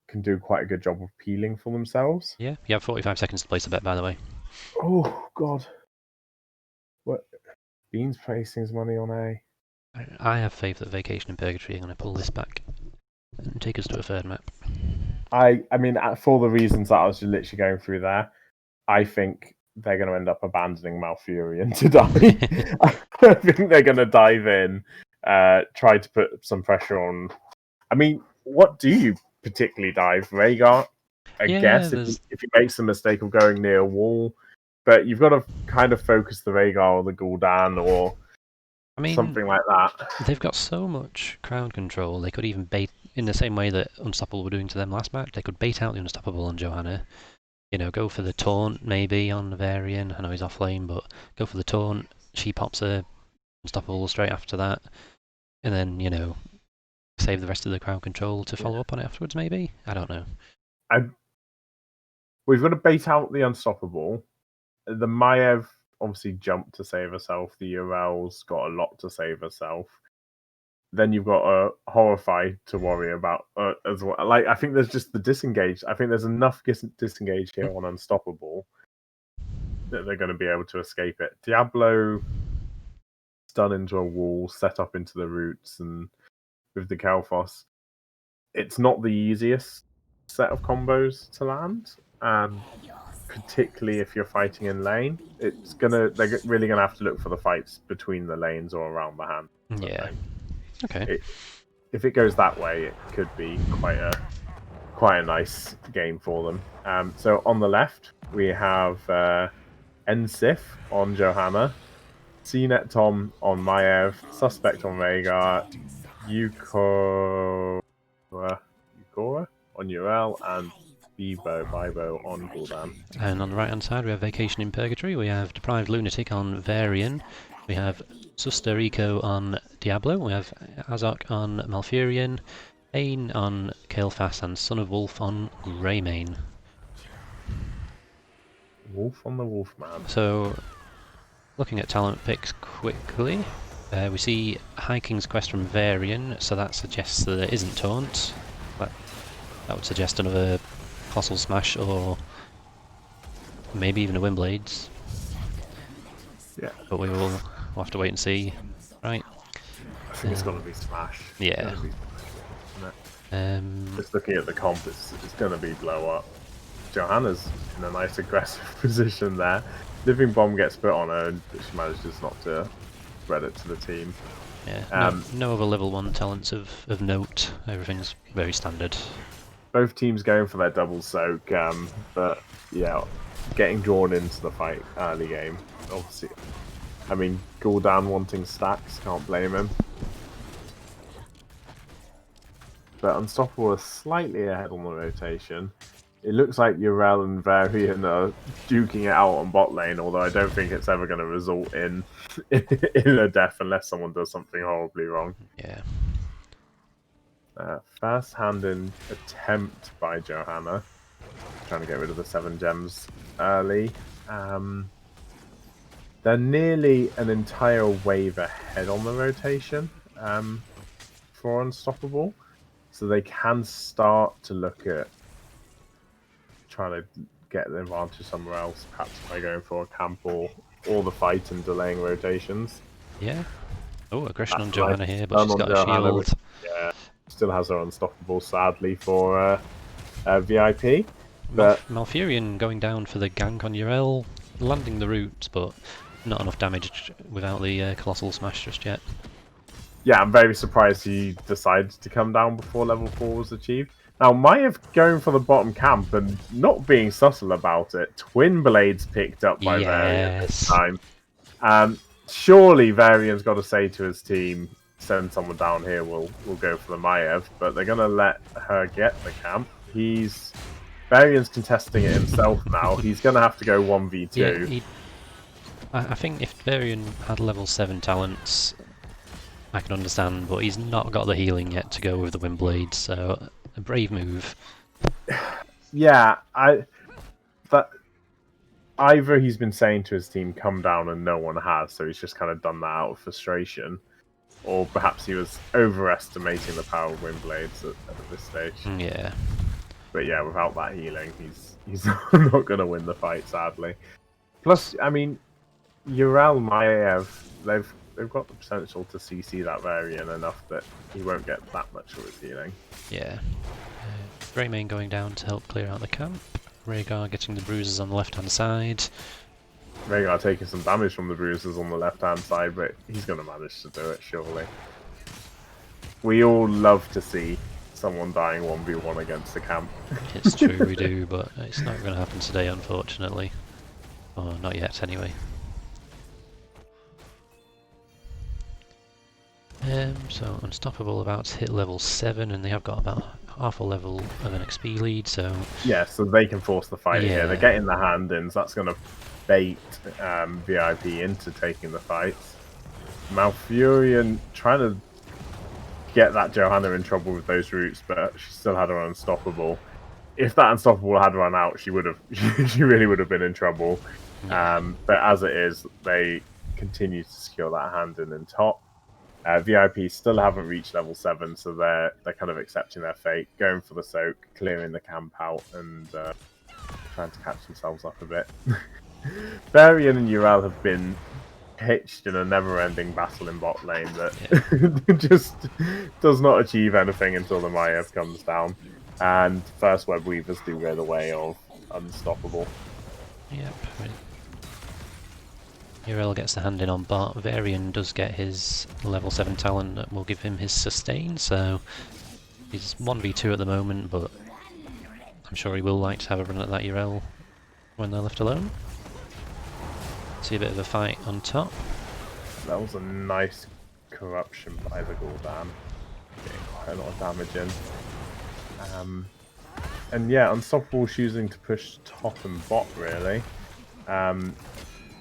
B: can do quite a good job of peeling for themselves.
A: Yeah, you have 45 seconds to place a bet, by the way.
B: Oh God, what? Beans placing his money on A.
A: I have faith that Vacation in Purgatory are going to pull this back and take us to a third map.
B: I mean, for the reasons that I was literally going through there, I think they're going to end up abandoning Malfurion to die. I think they're going to dive in, try to put some pressure on. I mean, what do you particularly dive? Rhaegar, I
A: Yeah,
B: guess, if he makes the mistake of going near a wall. But you've got to kind of focus the Rhaegar or the Gul'dan or something like that.
A: They've got so much crowd control, they could even bait, in the same way that Unstoppable were doing to them last match, they could bait out the Unstoppable on Johanna. You know, go for the taunt maybe on Varian. I know he's off lane, but go for the taunt. She pops her Unstoppable straight after that. And then, you know, save the rest of the crowd control to follow up on it afterwards, maybe? I don't know.
B: We've got to bait out the Unstoppable. The Maiev obviously jumped to save herself. The Urel's got a lot to save herself. Then you've got a Horrify to worry about as well. Like, I think there's just the disengage. I think there's enough disengage here on Unstoppable that they're going to be able to escape it. Diablo stun into a wall, set up into the roots, and with the Kalphos, it's not the easiest set of combos to land. Particularly if you're fighting in lane, they're really gonna have to look for the fights between the lanes or around the hand.
A: Yeah. Okay.
B: If it goes that way, it could be quite a nice game for them. So on the left, we have Ensif on Johanna, CNET Tom on Maiev, Suspect on Rhaegar, Yukora on Urel, and Bibo on Gul'dan.
A: And on the right hand side, we have Vacation in Purgatory, we have Deprived Lunatic on Varian, we have Suster Eco on Diablo, we have Azok on Malfurion, Ain on Kael'thas, and Son of Wolf on Greymane.
B: Wolf on the Wolfman.
A: So, looking at talent picks quickly, we see High King's Quest from Varian, so that suggests that it isn't Taunt. That would suggest another Colossal Smash or maybe even a Windblades.
B: Yeah.
A: But we'll have to wait and see. Right.
B: I think it's going to be Smash.
A: Yeah.
B: Just looking at the comp, it's going to be blow up. Johanna's in a nice aggressive position there. Living Bomb gets put on her, but she manages not to spread it to the team.
A: Yeah. No other level 1 talents of note. Everything's very standard.
B: Both teams going for their double soak, but yeah, getting drawn into the fight early game. Obviously, I mean, Gul'dan wanting stacks, can't blame him. But Unstoppable is slightly ahead on the rotation. It looks like Urel and Varian are duking it out on bot lane, although I don't think it's ever going to result in a death unless someone does something horribly wrong.
A: Yeah.
B: First-handed attempt by Johanna, trying to get rid of the 7 gems early. They're nearly an entire wave ahead on the rotation for Unstoppable, so they can start to look at trying to get the advantage somewhere else, perhaps by going for a camp or the fight and delaying rotations.
A: Yeah. Oh, aggression on Johanna here, but she's got a shield.
B: Yeah, still has her Unstoppable, sadly, for VIP. But
A: Malfurion going down for the gank on Urel, landing the roots, but not enough damage without the Colossal Smash just yet.
B: Yeah, I'm very surprised he decided to come down before level 4 was achieved. Now, Maiev going for the bottom camp and not being subtle about it. Twin Blades picked up by Varian this time. Surely Varian's got to say to his team, send someone down here, we'll go for the Maiev, but they're going to let her get the camp. Varian's contesting it himself now. He's going to have to go 1v2.
A: Yeah, I think if Varian had level 7 talents, I can understand, but he's not got the healing yet to go with the Windblade, so a brave move.
B: Yeah, but either he's been saying to his team, come down, and no one has, so he's just kind of done that out of frustration. Or perhaps he was overestimating the power of Windblades at this stage.
A: Yeah.
B: But yeah, without that healing, he's not going to win the fight, sadly. Plus, I mean, Urel Maev, they've got the potential to CC that Varian enough that he won't get that much of his healing.
A: Yeah. Greymane going down to help clear out the camp. Rhaegar getting the bruises on the left-hand side.
B: Rhaegar taking some damage from the bruises on the left-hand side, but he's going to manage to do it, surely. We all love to see someone dying 1v1 against the camp.
A: It's true, we do, but it's not going to happen today, unfortunately. Or not yet, anyway. So Unstopable about to hit level 7, and they have got about half a level of an XP lead, so...
B: Yeah, so they can force the fight here. They're getting the hand-ins, that's going to bait VIP into taking the fights. Malfurion trying to get that Johanna in trouble with those roots, but she still had her Unstoppable. If that Unstoppable had run out, she really would have been in trouble.
A: Yeah.
B: But as it is, they continue to secure that hand-in top. VIP still haven't reached level 7, so they're kind of accepting their fate, going for the soak, clearing the camp out, and trying to catch themselves up a bit. Varian and Urel have been pitched in a never-ending battle in bot lane that just does not achieve anything until the Maev comes down, and first Web Weavers do go the way of Unstoppable.
A: Yep. Urel gets the hand in on bot. Varian does get his level 7 talent that will give him his sustain, so he's 1v2 at the moment, but I'm sure he will like to have a run at that Urel when they're left alone. See a bit of a fight on top.
B: That was a nice corruption by the Gul'dan. Getting quite a lot of damage in. And yeah, Unstoppable choosing to push top and bot, really.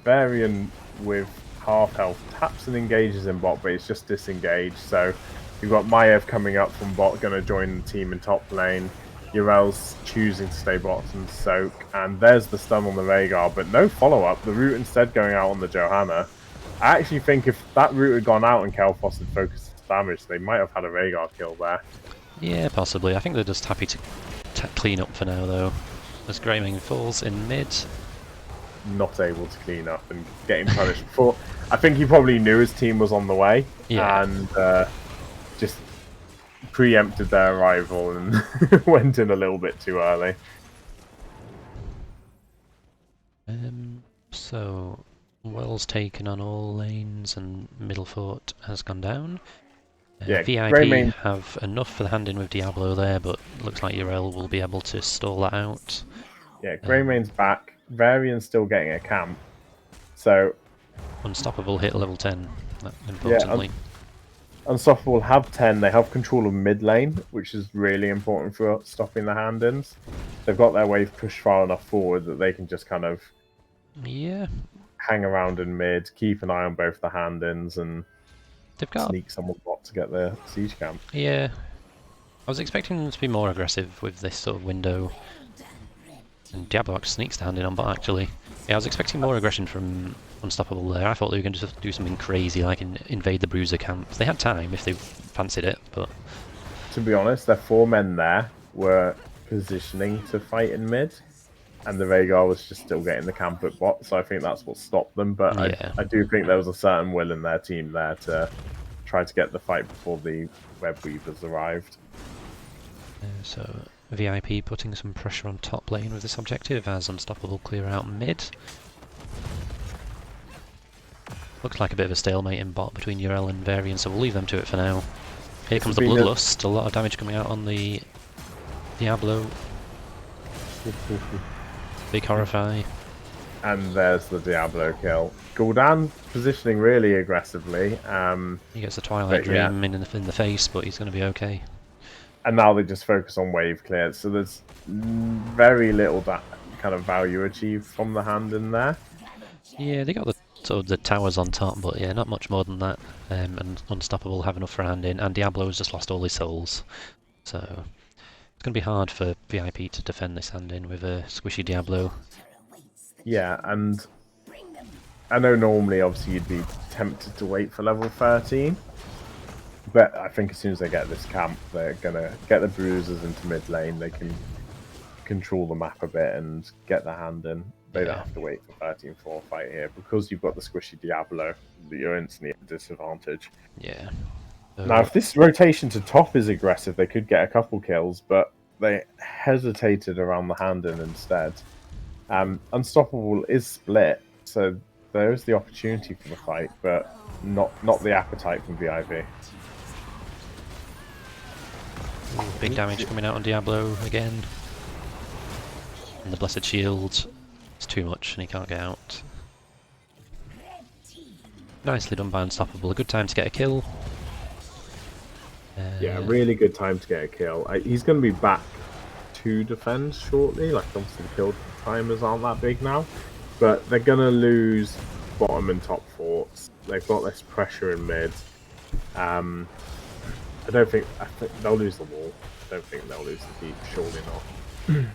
B: Varian with half health taps and engages in bot, but it's just disengaged. So you've got Maev coming up from bot, going to join the team in top lane. Urel's choosing to stay bot and soak, and there's the stun on the Rhaegar, but no follow-up. The root instead going out on the Johanna. I actually think if that root had gone out and Kel'Thas had focused his damage, they might have had a Rhaegar kill there.
A: Yeah, possibly. I think they're just happy to clean up for now, though. As Greymane falls in mid.
B: Not able to clean up and getting punished before. I think he probably knew his team was on the way, and just preempted their arrival and went in a little bit too early.
A: So Well's taken on all lanes and Middlefort has gone down.
B: Yeah,
A: VIP
B: Greymane
A: have enough for the hand-in with Diablo there, but looks like Urel will be able to stall that out.
B: Yeah, Greymane's back. Varian's still getting a camp. So
A: Unstoppable hit level 10, importantly.
B: Yeah, Unstoppable have 10. They have control of mid lane, which is really important for stopping the hand-ins. They've got their wave pushed far enough forward that they can just kind of hang around in mid, keep an eye on both the hand-ins, and
A: they've got
B: sneak someone bot to get the siege camp.
A: Yeah. I was expecting them to be more aggressive with this sort of window. And Diablo sneaks the hand in on bot, actually. Yeah, I was expecting more aggression from Unstoppable there. I thought they were going to do something crazy, like invade the Bruiser camp. They had time if they fancied it, but...
B: To be honest, their 4 men there were positioning to fight in mid, and the Rhaegar was just still getting the camp at bot, so I think that's what stopped them. But
A: yeah.
B: I do think there was a certain will in their team there to try to get the fight before the Web Weavers arrived.
A: So VIP putting some pressure on top lane with this objective as Unstoppable clear out mid. Looks like a bit of a stalemate in bot between Urel and Varian, so we'll leave them to it for now. Here comes the Bloodlust, a lot of damage coming out on the Diablo. Big Horrify.
B: And there's the Diablo kill. Gul'dan positioning really aggressively.
A: He gets the Twilight Dream in the face, but he's going to be okay.
B: And now they just focus on wave clear, so there's very little that kind of value achieved from the hand in there.
A: Yeah, they got the towers on top, but yeah, not much more than that. And Unstoppable have enough for a hand in, and Diablo's just lost all his souls. So it's going to be hard for VIP to defend this hand in with a squishy Diablo.
B: Yeah, and I know normally obviously you'd be tempted to wait for level 13. But I think as soon as they get this camp, they're going to get the bruisers into mid lane. They can control the map a bit and get the hand in. They don't
A: Yeah.
B: have to wait for 13-4 fight here because you've got the squishy Diablo. You're instantly at a disadvantage.
A: Yeah.
B: Now, if this rotation to top is aggressive, they could get a couple kills, but they hesitated around the hand in instead. Unstoppable is split, so there is the opportunity for the fight, but not the appetite from VIP.
A: Ooh, big damage coming out on Diablo again. And the Blessed Shield is too much and he can't get out. Nicely done by Unstoppable. A good time to get a kill.
B: Yeah, really good time to get a kill. He's going to be back to defend shortly. Like, obviously the kill timers aren't that big now. But they're going to lose bottom and top forts. They've got less pressure in mid. I think they'll lose the wall. I don't think they'll lose the deep, surely not.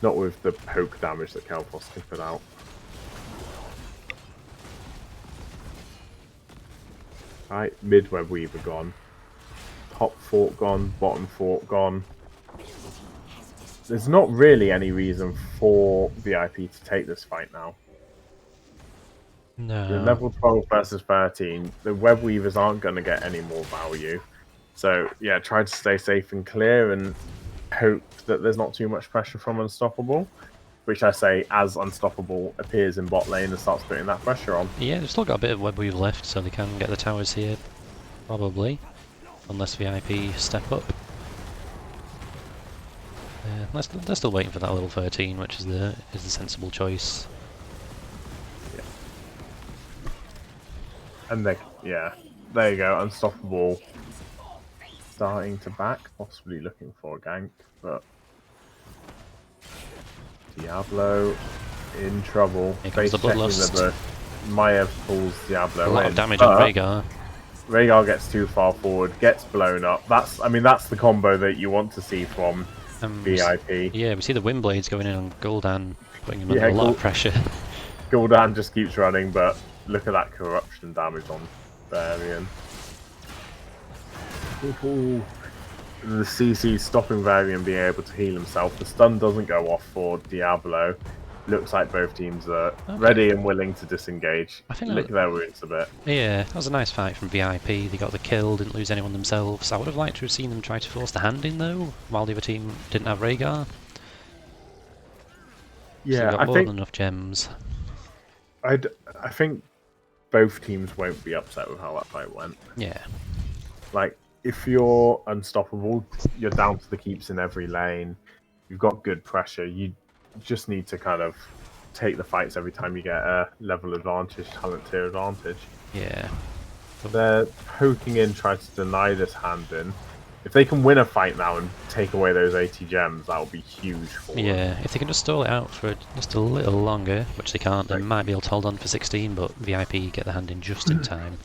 B: Not with the poke damage that Kalphos can put out. Right, mid web weaver gone. Top fort gone, bottom fort gone. There's not really any reason for VIP to take this fight now.
A: No.
B: You're level 12 versus 13. The web weavers aren't going to get any more value. So, yeah, try to stay safe and clear and hope that there's not too much pressure from Unstoppable. Which I say, as Unstoppable appears in bot lane and starts putting that pressure on.
A: Yeah, they've still got a bit of web weave left, so they can get the towers here, probably. Unless VIP step up. They're still waiting for that level 13, which is the sensible choice.
B: Yeah. And there you go, Unstoppable starting to back, possibly looking for a gank, but Diablo in trouble.
A: Here comes the Bloodlust.
B: Maiev pulls Diablo
A: A lot
B: in,
A: of damage on Rhaegar.
B: Rhaegar gets too far forward, gets blown up. That's the combo that you want to see from VIP.
A: Yeah, we see the wind blades going in on Gul'dan, putting him under a lot of pressure.
B: Gul'dan just keeps running, but look at that corruption damage on Varian. The CC stopping Varian being able to heal himself. The stun doesn't go off for Diablo. Looks like both teams are ready and willing to disengage.
A: I think
B: lick their wounds a bit.
A: Yeah, that was a nice fight from VIP. They got the kill, didn't lose anyone themselves. I would have liked to have seen them try to force the hand in though, while the other team didn't have Rhaegar.
B: Yeah,
A: so they got more than enough gems.
B: I think both teams won't be upset with how that fight went.
A: Yeah.
B: Like, if you're Unstoppable, you're down to the keeps in every lane. You've got good pressure. You just need to kind of take the fights every time you get a level advantage, talent tier advantage.
A: Yeah.
B: They're poking in, trying to deny this hand in. If they can win a fight now and take away those 80 gems, that will be huge for them.
A: Yeah, if they can just stall it out for just a little longer, which they can't, they might be able to hold on for 16, but VIP get the hand in just in time.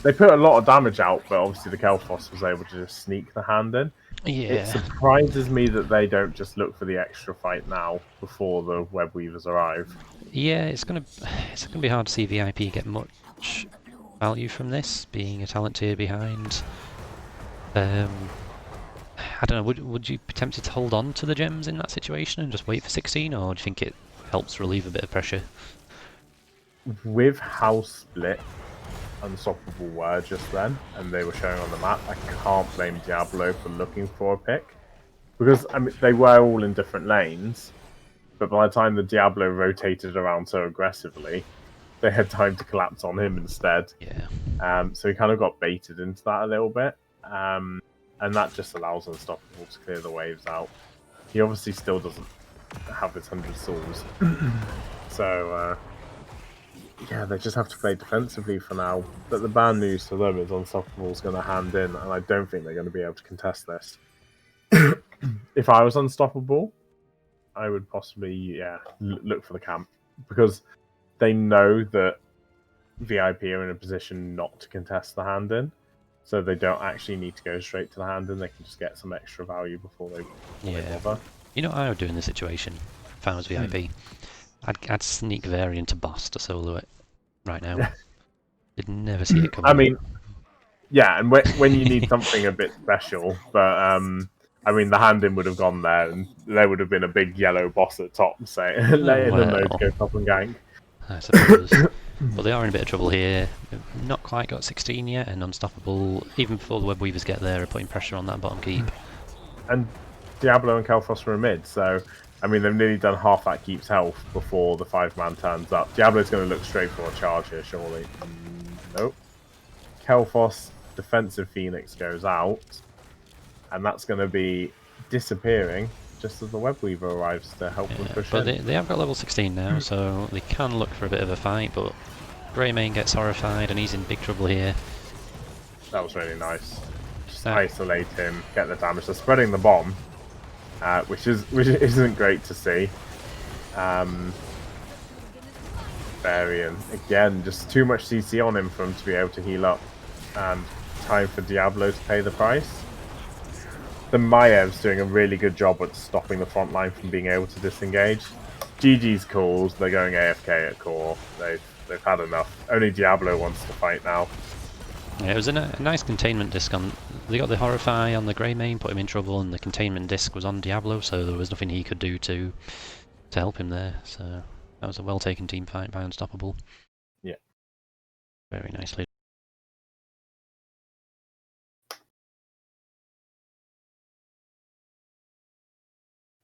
B: They put a lot of damage out, but obviously the Kalphos was able to just sneak the hand in.
A: Yeah.
B: It surprises me that they don't just look for the extra fight now before the web weavers arrive.
A: Yeah, it's gonna be hard to see VIP get much value from this, being a talent tier behind. I don't know. Would you be tempted to hold on to the gems in that situation and just wait for 16, or do you think it helps relieve a bit of pressure?
B: With how split Unstoppable were just then, and they were showing on the map, I can't blame Diablo for looking for a pick. Because, I mean, they were all in different lanes, but by the time the Diablo rotated around so aggressively, they had time to collapse on him instead.
A: Yeah.
B: So he kind of got baited into that a little bit. And that just allows Unstoppable to clear the waves out. He obviously still doesn't have his 100 souls. So, yeah, they just have to play defensively for now. But the bad news to them is Unstoppable's going to hand in, and I don't think they're going to be able to contest this. If I was Unstoppable, I would possibly, look for the camp. Because they know that VIP are in a position not to contest the hand in. So they don't actually need to go straight to the hand in. They can just get some extra value before they bother.
A: You know what I would do in this situation if I was VIP? I'd sneak Varian to boss to solo it right now. You'd never see it coming.
B: I mean, yeah, and when you need something a bit special, but I mean, the hand-in would have gone there, and there would have been a big yellow boss at top saying, letting them know to
A: Well,
B: go top and gank.
A: I suppose. But they are in a bit of trouble here. They've not quite got 16 yet, and Unstoppable, even before the Web Weavers get there, are putting pressure on that bottom keep.
B: And Diablo and Kel'Thas were mid, so I mean they've nearly done half that keep's health before the 5-man turns up. Diablo's going to look straight for a charge here, surely. Nope. Kel'Thas defensive Phoenix goes out, and that's going to be disappearing just as the Web Weaver arrives to help them push
A: But
B: in.
A: they have got level 16 now, so they can look for a bit of a fight, but Greymane gets horrified and he's in big trouble here.
B: That was really nice. Just isolate him, get the damage. They're spreading the bomb, which isn't great to see. Varian again, just too much CC on him for him to be able to heal up, and time for Diablo to pay the price. The Maev's doing a really good job at stopping the front line from being able to disengage. GG's calls, they're going AFK at core. They've had enough. Only Diablo wants to fight now.
A: Yeah, it was a nice containment disc on. They got the Horrify on the Greymane, put him in trouble, and the containment disc was on Diablo, so there was nothing he could do to help him there. So that was a well taken team fight by Unstoppable.
B: Yeah.
A: Very nicely.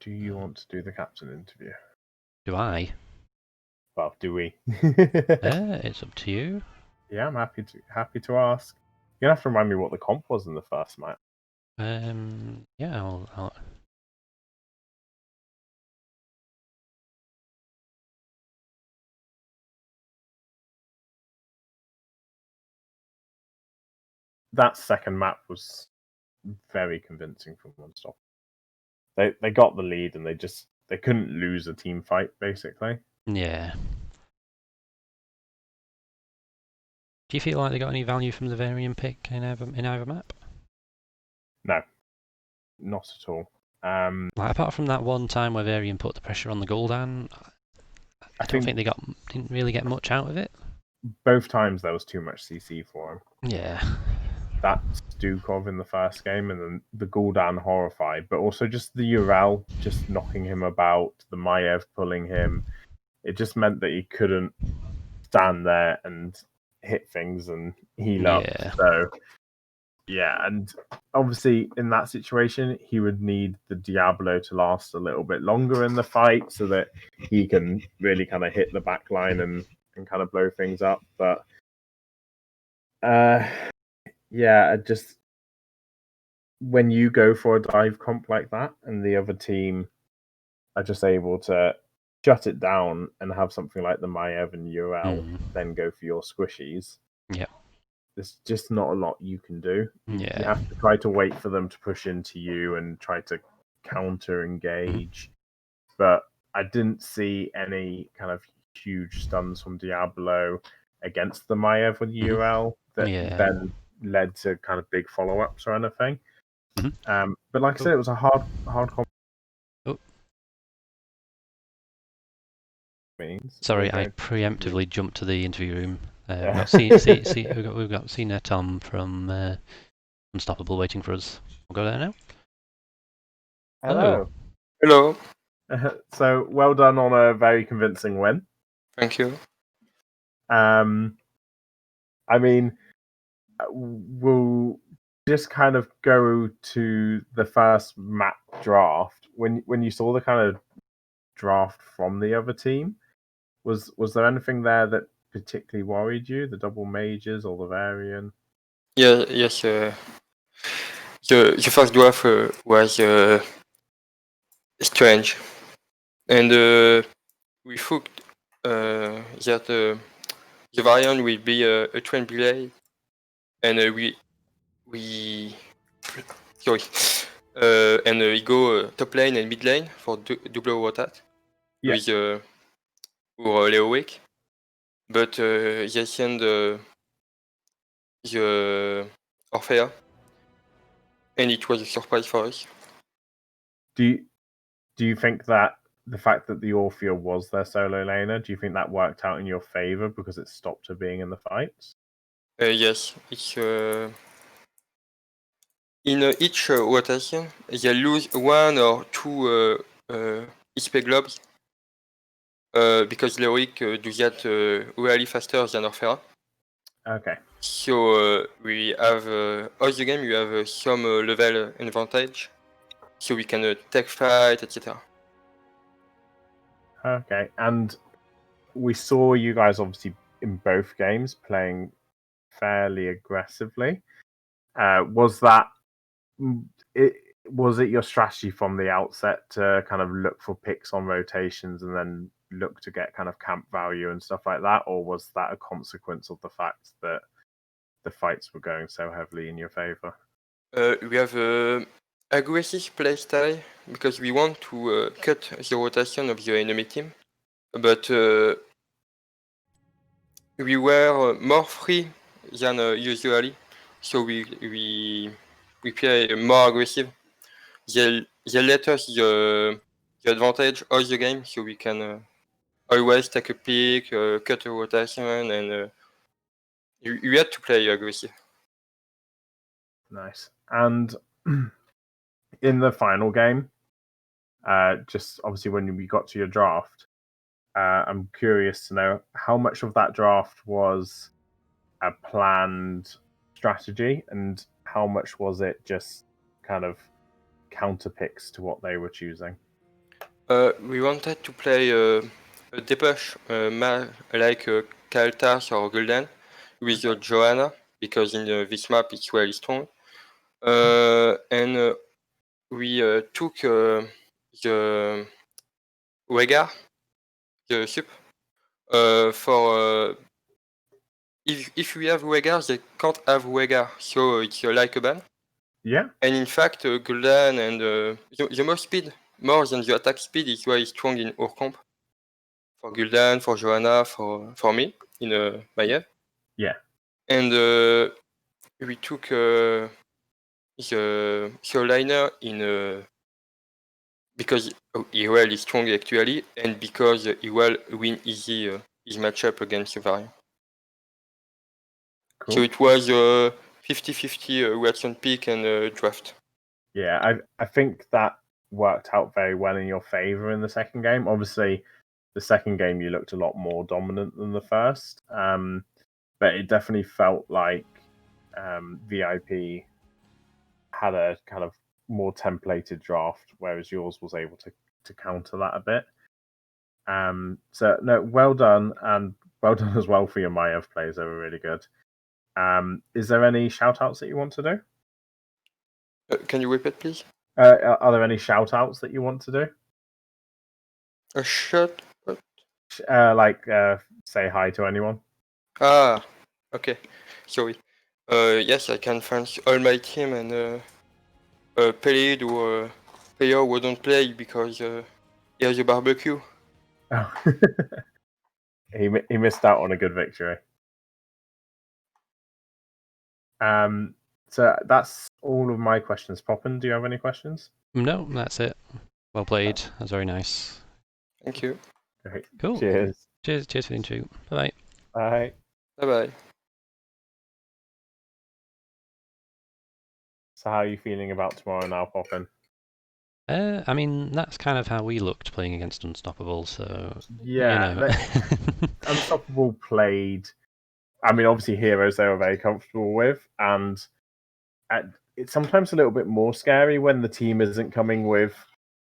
B: Do you want to do the captain interview?
A: Do I?
B: Well, do we?
A: It's up to you.
B: Yeah, I'm happy to ask. You're gonna have to remind me what the comp was in the first match.
A: Yeah, I'll...
B: That second map was very convincing from Unstoppable. They got the lead and they couldn't lose a team fight basically.
A: Yeah. Do you feel like they got any value from the Varian pick in either map?
B: No, not at all.
A: Like, apart from that one time where Varian put the pressure on the Gul'dan, I don't think they didn't really get much out of it.
B: Both times there was too much CC for him.
A: Yeah.
B: That Stukov in the first game, and then the Gul'dan horrified, but also just the Ural just knocking him about, the Maiev pulling him. It just meant that he couldn't stand there and hit things and heal up. So yeah, and obviously in that situation he would need the Diablo to last a little bit longer in the fight so that he can really kind of hit the back line and kind of blow things up. But yeah, just when you go for a dive comp like that and the other team are just able to shut it down and have something like the Maiev and Ural then go for your squishies.
A: Yeah.
B: There's just not a lot you can do. You have to try to wait for them to push into you and try to counter engage. But I didn't see any kind of huge stuns from Diablo against the Maiev with Ural that then led to kind of big follow-ups or anything. But like I said, it was a hard
A: Sorry, I preemptively jumped to the interview room. We've got Senior Tom from Unstoppable waiting for us. We'll go there now.
B: Hello.
C: Hello.
B: So well done on a very convincing win.
C: Thank you.
B: I mean, we'll just kind of go to the first map draft. When you saw the kind of draft from the other team, was there anything there that particularly worried you? The double mages or the Varian?
C: Yeah, yes. The first draft was strange, and we thought that the Varian will be a twin blade, and we sorry, and we go top lane and mid lane for double rotate with or Leo Wake, but they send the Orphea, and it was a surprise for us.
B: Do you think that the fact that the Orphea was their solo laner, do you think that worked out in your favor because it stopped her being in the fights?
C: Yes, it's in each rotation, they lose 1 or 2 XP globes because Leoric do that really faster than Orphera.
B: Okay.
C: So we have all the game you have some level advantage, so we can take fight, etc.
B: Okay. And we saw you guys obviously in both games playing fairly aggressively. Was it your strategy from the outset to kind of look for picks on rotations and then look to get kind of camp value and stuff like that, or was that a consequence of the fact that the fights were going so heavily in your favor?
C: We have aggressive playstyle because we want to cut the rotation of the enemy team, but we were more free than usually, so we play more aggressive. They let us the advantage of the game, so we can always take a pick, cut a rotation, and you had to play aggressive.
B: Nice. And in the final game, just obviously when we got to your draft, I'm curious to know how much of that draft was a planned strategy and how much was it just kind of counter picks to what they were choosing.
C: We wanted to play a depush like Kaltas or Gul'dan with Johanna, because in this map it's really strong. And we took the Wegar, the sup, for if we have Wegar, they can't have Wegar, so it's like a ban.
B: Yeah.
C: And in fact, Gul'dan and the more speed, more than the attack speed, is very strong in our comp. For Gul'dan, for Johanna, for me in Maiev.
B: Yeah.
C: And we took the liner in because Iwell is strong actually, and because Iwell win easy his matchup against the variant.
B: Cool.
C: So it was 50-50 Watson pick and draft.
B: Yeah, I think that worked out very well in your favor in the second game. Obviously, the second game you looked a lot more dominant than the first, but it definitely felt like VIP had a kind of more templated draft, whereas yours was able to counter that a bit. So no, well done, and well done as well for your Maiev plays. They were really good. Is there any shout outs that you want to do?
C: Can you repeat, please?
B: Are there any shout outs that you want to do?
C: A shot?
B: Say hi to anyone.
C: Ah, okay. Sorry. Yes, I can thank all my team and Pelid or player who don't play because he has a barbecue.
B: Oh. he missed out on a good victory. So that's all of my questions. Poppin, do you have any questions?
A: No, that's it. Well played. That was very nice.
C: Thank you.
B: Great.
A: Cool.
B: Cheers.
A: Cheers for the intro. Bye.
B: Bye.
C: Bye bye.
B: So how are you feeling about tomorrow now, Poppin?
A: I mean, that's kind of how we looked playing against Unstoppable, so...
B: Yeah,
A: you know.
B: Unstoppable played... I mean, obviously heroes they were very comfortable with, and it's sometimes a little bit more scary when the team isn't coming with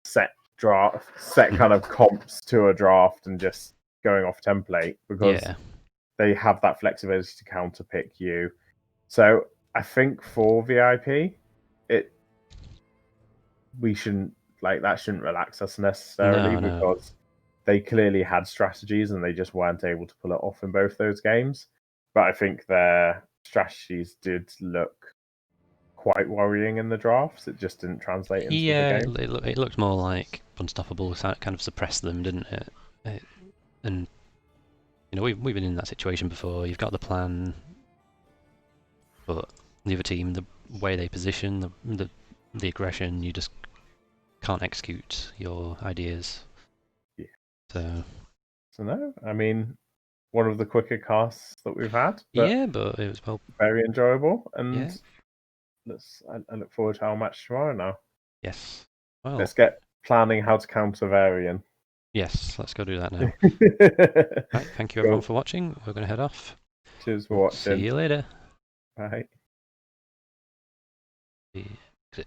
B: set kind of comps to a draft and just going off template, because they have that flexibility to counter pick you. So I think for VIP, we shouldn't that shouldn't relax us necessarily, because they clearly had strategies and they just weren't able to pull it off in both those games. But I think their strategies did look quite worrying in the drafts. It just didn't translate into the game.
A: It looked more like Unstoppable kind of suppressed them, didn't it? And you know, we've been in that situation before. You've got the plan, but the other team, the way they position, the aggression, you just can't execute your ideas.
B: Yeah.
A: So
B: no, I mean, one of the quicker casts that we've had.
A: But it was
B: very enjoyable, and I look forward to our match tomorrow now.
A: Yes. Well,
B: Let's get planning how to counter Varian.
A: yes, let's go do that now. Right, thank you
B: Cool.
A: everyone for watching. We're going to head off.
B: Cheers for
A: We'll
B: watching.
A: see you later.
B: Bye.
A: Exit.